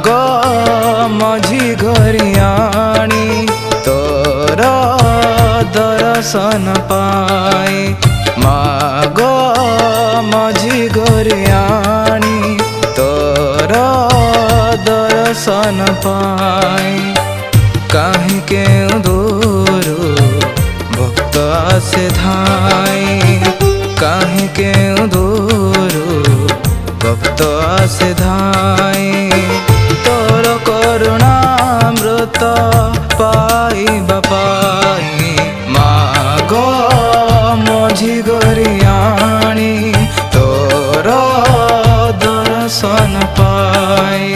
मागो मझी घरियाणी तोर दर्शन पाए। मागो मझी घरियाणी तोर दर्शन पाए। काहे के दूर भक्त आसे धाए। काहे के दूर भक्त आसे धाए। तोर करुणामृत पाइबा पाई। मागो मझी घरियाणी तोर दर्शन पाई।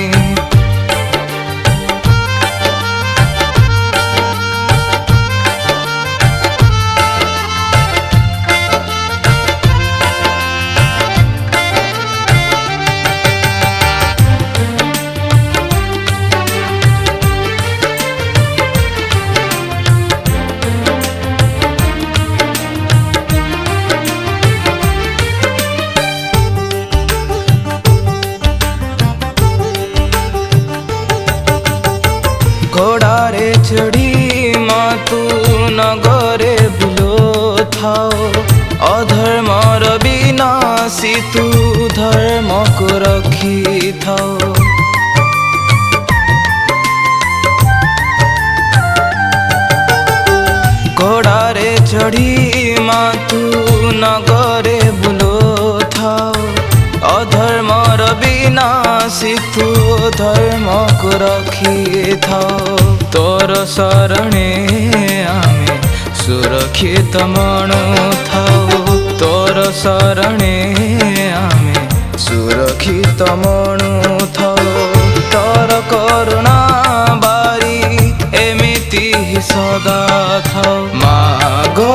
घोड़ारे चढ़ी मातु नगरे बुलो थाओ। अधर्मर विनाशी तू धर्म को रखी थाओ। घोड़ारे चढ़ी मातु नगरे बुलो थाओ। अधर्मर विनाशी तू धर्म को रखी थाओ। तोर शरणे आमे सुरक्षित मनु थाओ। तोर शरणे आमे सुरक्षित मनु थाओ। तोर करुणा बारी एमिति सदा थाओ। मागो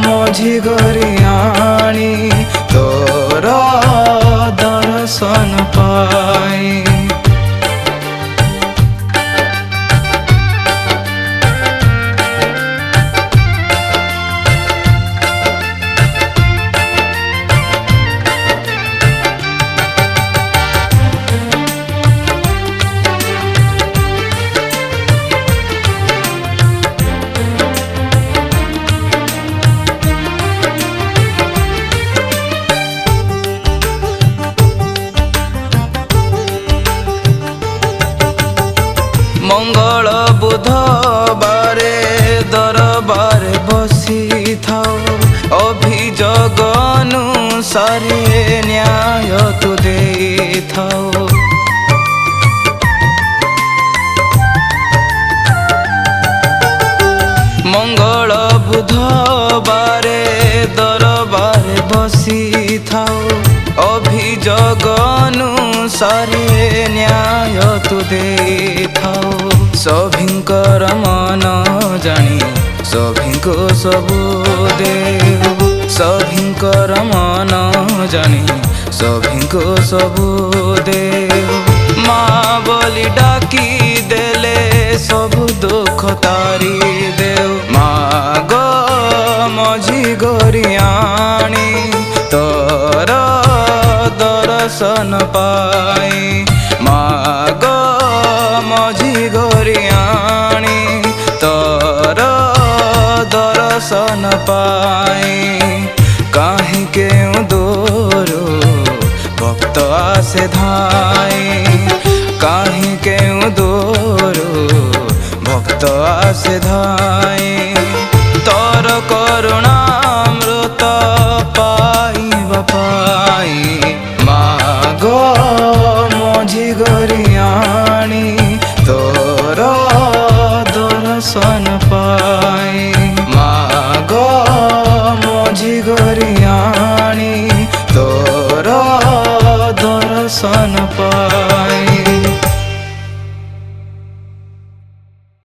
मझी घरियाणी तोर दर्शन पाई। मंगल बुधबारे दरबारे बसी थाओ। अभियोग अनुसारे न्याय तु दे थाओ। मंगल बुधबारे दरबारे बसी थाओ। अभियोग अनुसारे न्याय तु दे थाओ। सभिंकर मन जानी सभिंको सबु देव। सभिंकर मन जानी सभिंको सबु देव। माँ बोली डाकी देले सबु दुख तारी देव। मागो मझी घरियाणी तोर दर्शन पाई। मागो मझी घरियाणी तोर दर्शन पाई। काहे के दूर भक्त आसे धाए। काहे के दूर भक्त आसे धाए। तोर करुणामृत पाइबा पाई। मागो मझी घरियाणी